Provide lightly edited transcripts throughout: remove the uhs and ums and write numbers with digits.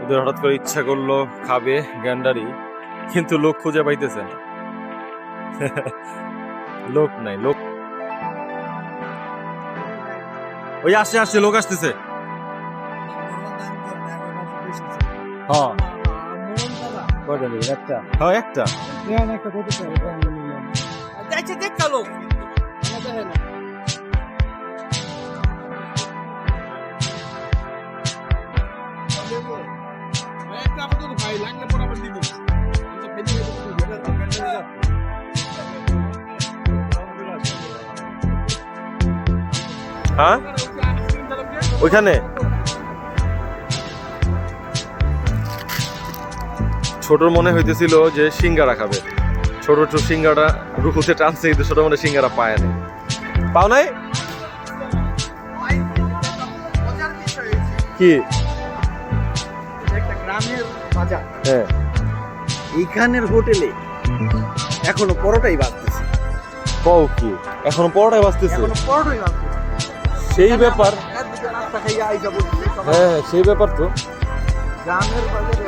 ওদের হঠাৎ করে ইচ্ছা করলো খাবে গ্যান্ডারি, কিন্তু লোক খুঁজে পাইতেছে না। লোক নাই, লোক ওই আসছে আসছে, লোক আসতেছে। হ্যাঁ একটা, হ্যাঁ একটা লোক। হ্যাঁ ওইখানে ছোটর মনে হইতেছিল যে সিঙ্গারা খাবে, ছোট ছোট সিঙ্গারা রুহুতে টানছে, কিন্তু ছোট মনে সিঙ্গারা পায় নাই। পাও নাই কি? একটা গ্রামের বাজার, হ্যাঁ এইখানের হোটেলে এখনো পরোটাই বাজতেছে। কও কি এখনো পরোটাই বাজতেছে? এখনো পরোটাই বাজতেছে। সেই ব্যাপার। নাস্তা খাইয়া আইসা বলছি হ্যাঁ সেই ব্যাপার তো। গ্রামের বাজারে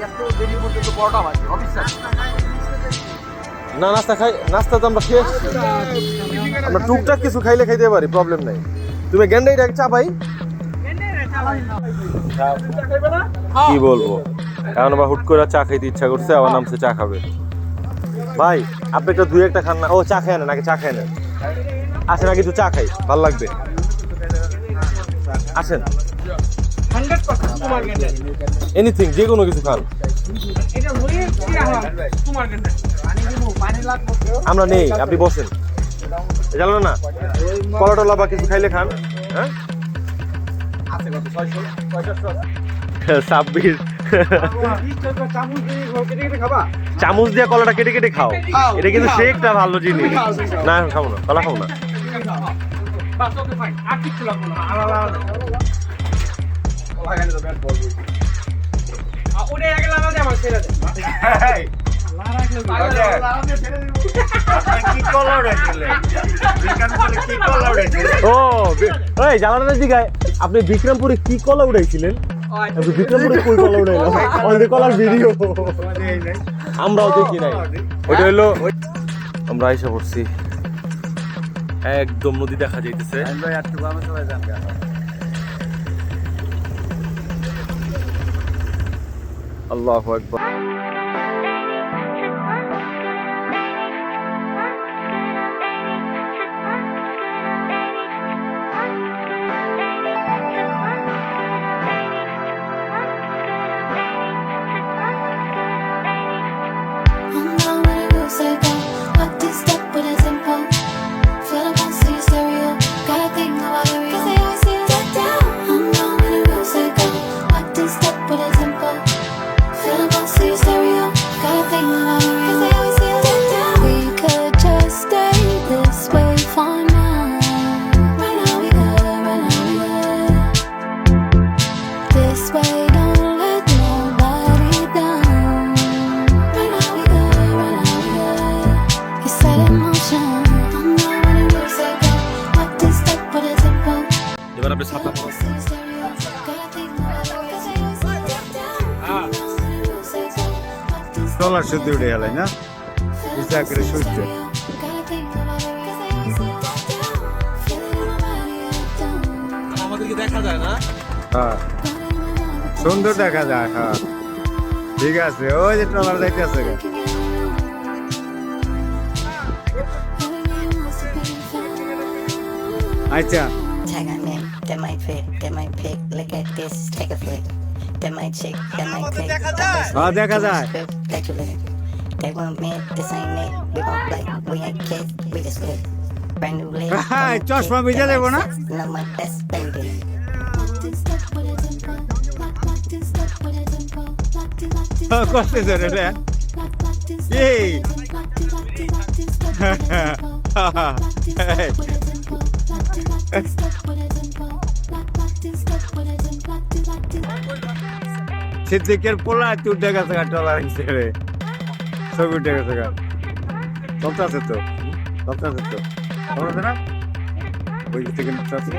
এত দেরি পর্যন্ত পরোটা বাজে, অবিশ্বাস। না নাস্তা খাই, নাস্তা তো আমরা খেয়ে আসছি। আমরা টুকটাক কিছু খাইলে খাইতে পারি, প্রবলেম নাই। তুমি গ্যান্ডাইটা চা পাই কি বলবো, এখন আবার হুট করে চা খাইতে ইচ্ছা করছে, আবার নামছে চা খাবে। ভাই আপনি একটা দুই একটা খান না। ও চা খেয়ে নেন, আগে চা খেয়ে নেন। আসেন আগে একটু চা খাই, ভালো লাগবে। আসেন, এনিথিং যে কোনো কিছু খান। আমরা নেই, আপনি বসেন। জানো না কলাটলা বা কিছু খাইলে খান। হ্যাঁ 26 চামচ দিয়ে কলাটা কেটে কেটে খাও, এটা কিন্তু সে একটা ভালো জিনিস। না খাবো না, কলা খাবো না। ও এই জানানোর দিকে আপনি বিক্রমপুরে কি কলা উড়াইছিলেন? বিক্রমপুরে কই কলা উড়াইলাম, আমাদের কলার ভিডিও আমরাও দেখি নাই। ওইটা হইলো আমরা আইসা পড়ছি, একদম নদী দেখা যাইতেছে। আল্লাহু আকবার। এবার আপনি ছাতা ডলার শুদ্ধ উঠে গেল না, ইচ্ছা করে শুচ্ছে। আমাদেরকে দেখা যায় না। হ্যাঁ সুন্দর দেখা যায়। হ্যাঁ ঠিক আছে, ওই যে ট্রলার যাইতেছে। আচ্ছা Tag on them, that might fit, that might pick. Look at this, take a flick. That might chick, that might click. হ্যাঁ দেখা যায়। That you live. They want me, this ain't it. We gon' play, we ain't kids, we just live. Brand new lit. চশমা ভিজে দেবো না? No, my best baby. করতেছে রে এই সিদ্দিকের পোলা তুই দেখা থাকা টলার হিসেবে ছবি উঠে গেছে গা। চলতেছে তো, চলতেছে তো, চলতেছে না ওই থেকে চলছে।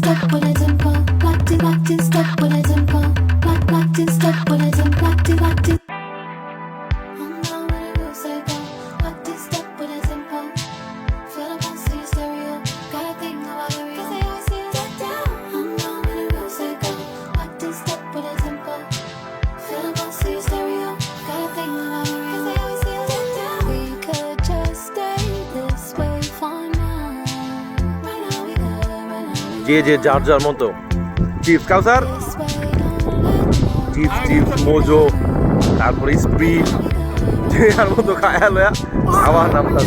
step with a dimple. Locked in step with a dimple. Locked in step with a dimple. Locked in. I'm down with a real psycho. Locked in step with a dimple. Feel the bounce to your stereo. Gotta think about the real. 'Cause they always see us down. I'm down with a real psycho. Locked in step with a dimple. Feel the bounce to your stereo. Gotta think about the real. 'Cause they always see us down. We could just stay this way for now. Right now we good. Right now we যে যে যার যার মতো chips কাউসার this way. Don't let chips chips Mojo তারপরে Sprite যে যার মতো খায়া লয়া আবার নামটা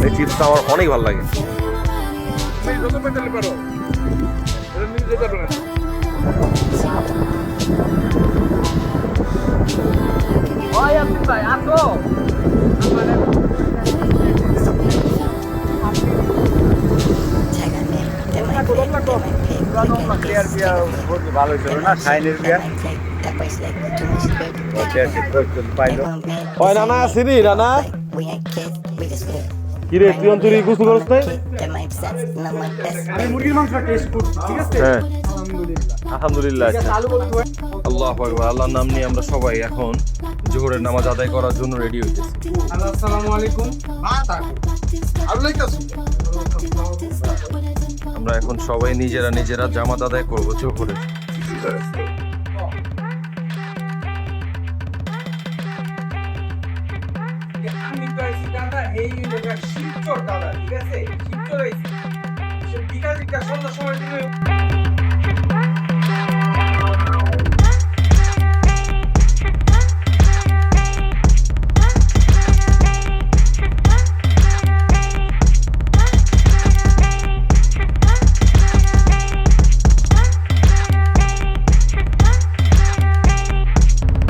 এই চিপসটা আমার অনেক ভালো লাগে ওই আপনি ভাই আসো Check on me. They might pay. They might pay. Clear বিয়া বহুত ভালো ছিল না সাইনের বিয়া That bracelet, too much grip. ওকে আছে কোশ্চেন They পাইলো want me. ওই নানা আসেনি নানা We ain't kids. We just good. কি রে তুই অন্তরি গোসল করছ নাই That might sense. No more best. মুরগির মাংস টেস্ট করছি ঠিক আছে হ্যাঁ আলহামদুলিল্লাহ আচ্ছা আলু করতে হয় আল্লাহু আকবার আল্লাহর নাম নিয়ে আমরা সবাই এখন জোহরের নামাজ আদায় করার জন্য রেডি হইতেছি আসসালামু আলাইকুম আমরা এখন সবাই নিজেরা নিজেরা জামাত আদায় করবো জোহরের আমি কইছি দাদা এই লোকের শিবচর দাদা ঠিক আছে শিবচর আইছি সে বিকাল দিকটা সন্ধ্যার সময় দিলে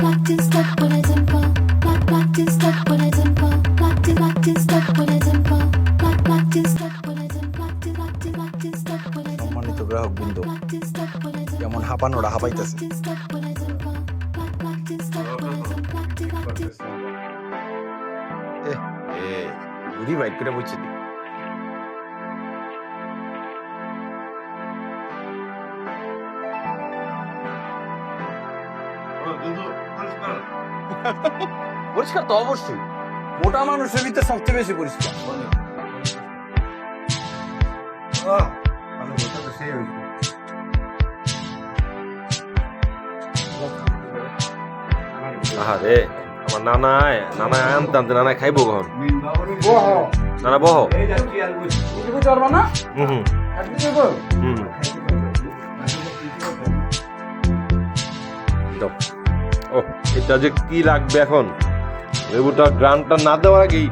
Locked in step with a dimple. Locked in step with a dimple. Locked in step with a dimple. Locked in step with a dimple. Locked in step with a dimple. সম্মানিত গ্রাহক বৃন্দ Locked in step with a dimple. কেমন হাঁপানোরা হাঁপাইতেছে Locked in step with a dimple. Locked in step with a dimple. Locked in. বুড়ি bike করে বলছি দি পরিষ্কার তো অবশ্যই মোটা মানুষের ভিতরে সবচেয়ে বেশি পরিষ্কার আরে আমার নানায় আনতে আনতে নানায় খাইবো কখন নানা বহ বুঝতে পারবা না হুম হুম একদিন দেবো হুম দাও। ও এটা যে কি লাগবে এখন লেবুটা গ্রানটা না দেওয়ার আগেই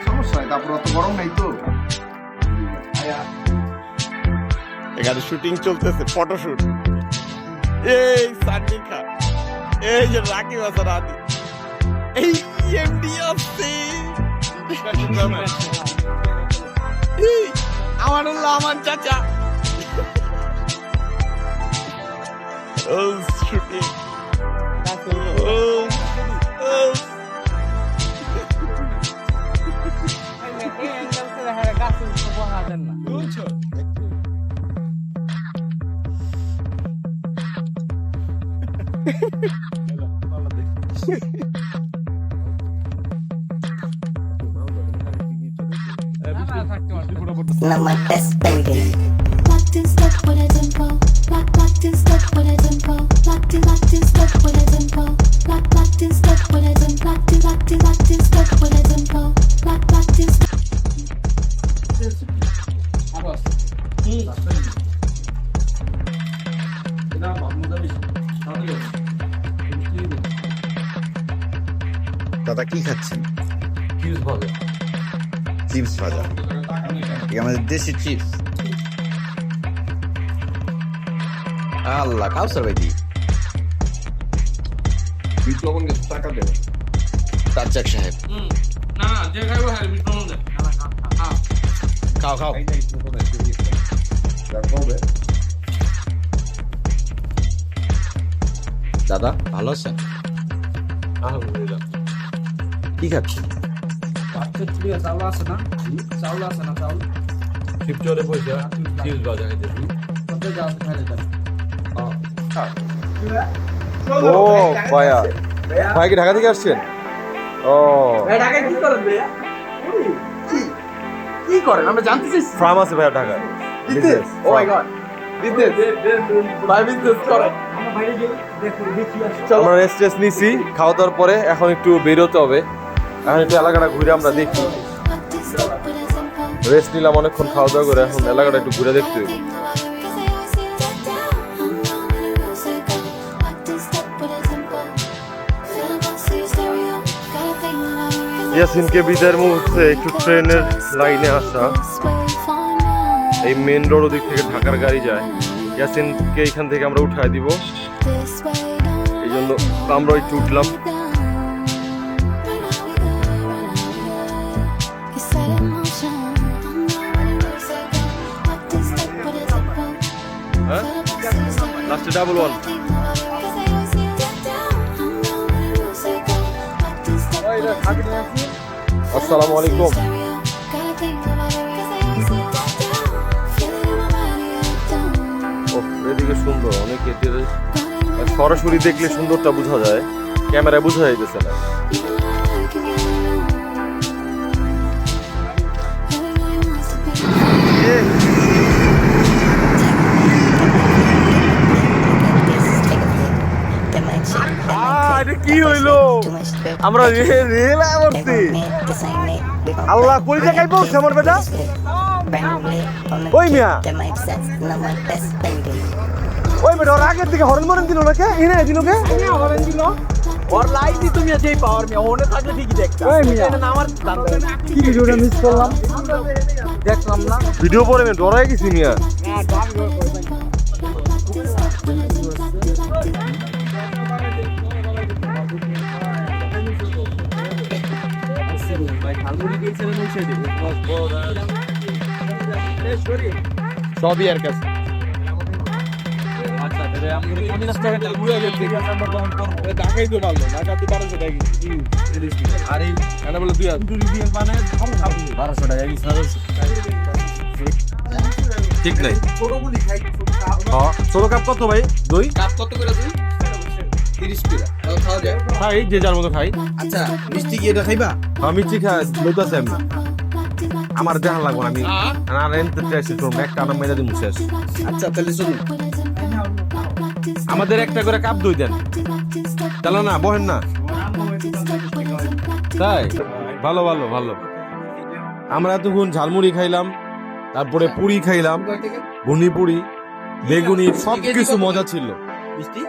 সমস্যা নাই তারপর অত গরম নাই তো এখানে শুটিং চলতেছে ফটোশুট এই সান্ডিল খান এই যে রাকিব হাসান আদি এই এমডি আসছে এই আমানুল্লাহ আমার চাচা ও শুটিং ও ও বুঝছো No more best baby. Locked in step with a dimple. Locked in step with a dimple. Locked in step with a dimple. Locked in step with a dimple. Locked in step with a dimple. Locked in step. দাদা কি খাচ্ছেন chips ভাজা এই আমাদের দেশি chips আল্লাহ কাউসার ভাই তাজ্জাক সাহেব না যে খাইবো হ্যাঁ বিট লবণ দে খাও খাও দাদা ভালো আছেন? আলহামদুলিল্লাহ। কি খাচ্ছেন? চাউল আছে না? চাউল আছে না? চাউল শিবচরে পয়সা চিজ বাজার খাইতেছি। ও ভাইয়া, ভাই কি ঢাকা থেকে আসছেন? ও ঢাকায় কি করেন ভাইয়া? কি করেন আমরা জানতে চাইছি। ফার্ম আছে ভাইয়া ঢাকায়। বিজনেস, ও মাই গড, বিজনেস, ভাই বিজনেস করে। আমরা রেস্ট নিছি খাওয়া দাওয়ার পরে, এখন একটু বেরোতে হবে। এখন একটু এলাকাটা ঘুরে আমরা দেখি। রেস্ট নিলাম অনেকক্ষণ খাওয়া দাওয়া করে, এখন এলাকাটা একটু ঘুরে দেখতে হবে। ইয়াসিনকে বিদায়ের মুহূর্তে একটু ট্রেনের লাইনে আসা। এই মেন রোড ওদিক থেকে ঢাকার গাড়ি যায়। ইয়াসিনকে এখান থেকে আমরা উঠায় দিব, এই জন্য আমরা একটু উঠলাম। হ্যাঁ, লাস্টে ডাবল ওয়ান। আসসালামু আলাইকুম। এদিকে সুন্দর অনেক, সরাসরি দেখলে সুন্দরটা বোঝা যায়, ক্যামেরায় বোঝা যাইতেছে না। এটা কি হইলো? আমরা রেল করছি। আল্লাহ কোন জায়গায় পৌঁছে আমার বেটা? ওই মিয়া, ওই বেটা ওর আগের দিকে হরেন মরেন দিল না কে? এনে দিল কে? হরেন দিল ওর লাইনই তুমি যেই পাওয়ার মিয়া ওনে থাকলে ঠিকই দেখতা। ওই মিয়া আমার কি ভিডিওটা মিস করলাম, দেখলাম না ভিডিও পরে আমি ডরাই গেছি মিয়া। সবই আর কাছে ঠিক নাই। ছোট কাপ কত ভাই? দই কাপ কত করে তুই? 30 টাকা। তাও খাওয়া যায়? খাই, যে যার মতো খাই। আচ্ছা মিষ্টি কি এটা খাইবা? আমি ঠিক লইতাছি আমি, আমার দেখা লাগবো না। আমি আর এনতে চাইছি তোর এক কানা মেজা দিমু শেষ। আচ্ছা তাহলে শুনুন, আমাদের একটা করে কাপ দই দেন, তাহলে না বহেন না। তাই ভালো ভালো ভালো। আমরা এতক্ষণ ঝালমুড়ি খাইলাম, তারপরে পুরি খাইলাম, ঘুনি পুরি, বেগুনি, সবকিছু মজা ছিল। মিষ্টি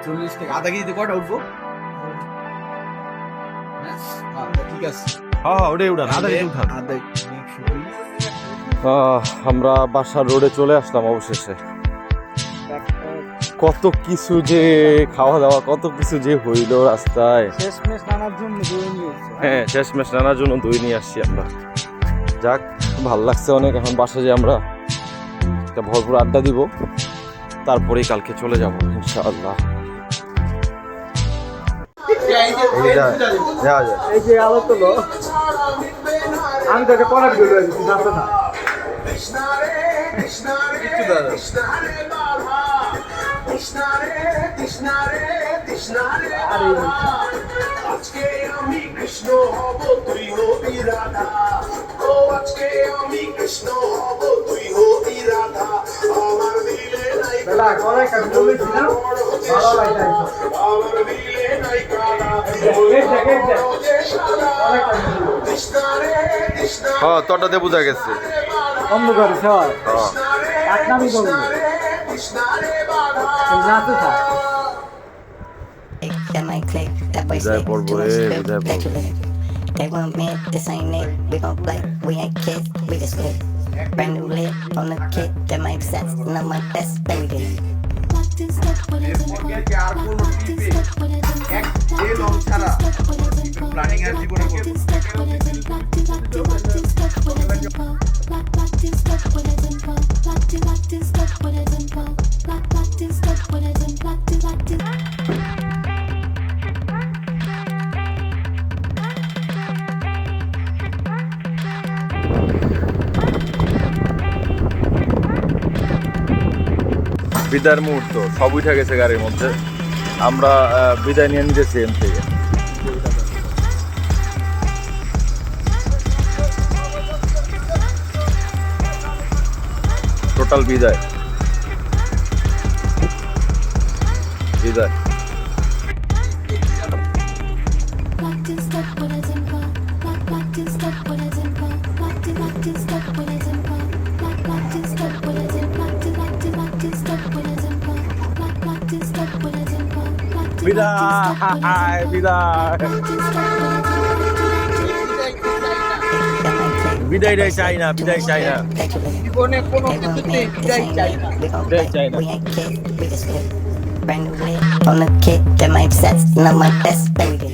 40 টাকা। আধা কেজিতে কয়টা উঠবো? ঠিক আছে, হ্যাঁ ওটাই উঠান, আধা কেজি উঠান। আধা আমরা বাসার রোডে চলে আসলাম অবশেষে। কত কিছু যে খাওয়া দাওয়া, কত কিছু যে হইলো রাস্তায়। শেষমেশ নানার জন্য দই নিয়ে এসেছে। হ্যাঁ, শেষমেশ নানার জন্য দই নিয়ে আসছি আমরা। যাক, ভাল লাগছে অনেক। এখন বাসায় যে আমরা একটা ভরপুর আড্ডা দিব, তারপরেই কালকে চলে যাব ইনশাআল্লাহ। এই যে আলো তোলো, আমি তো একটা কলার ভিডিও দিচ্ছি জানতো না। আজকে আমি কৃষ্ণ হব তুই হবি রাধা, ও আজকে আমি কৃষ্ণ হব তুই হবি রাধা, আমার দিলে নাই কলার একটা ভিডিও দিচ্ছি না, ভালো লাগছে। আমার দিলে নাই কালা, কৃষ্ণ রে কৃষ্ণ হ্যাঁ, তোরটাতে বোঝা গেছে। অন্ধকার স্যার হ্যাঁ, কাটনামি করবো কৃষ্ণ রে বাধা। নাচতে থাক। That might click, that boy That slick, boy, too much that drip, boy. that you live. They want me, this ain't it. We gon' play, we ain't kids, we just live. Brand new lid on the kit, that might sense, and I'm my best baby. আর কোন ট্রিপে এক day long ছাড়া planning আর জীবনে বিদায়ের মুহূর্ত সব উঠে গেছে গাড়ির মধ্যে আমরা বিদায় নিয়ে নিতেছি এম থেকে টোটাল বিদায় বিদায় Practice step with a tempo. Practice step with a tempo. Practice step with a tempo. Practice step with a tempo. Practice step with a tempo. Practice step with a tempo. বিদায় বিদায় বিদায় রে চাই না বিদায় চাই না জীবনে কোনো কিছুতে বিদায় চাই না। বিদায় চাই না We ain't kids, we just live. Brand new lit on the kit that might set, not my best baby.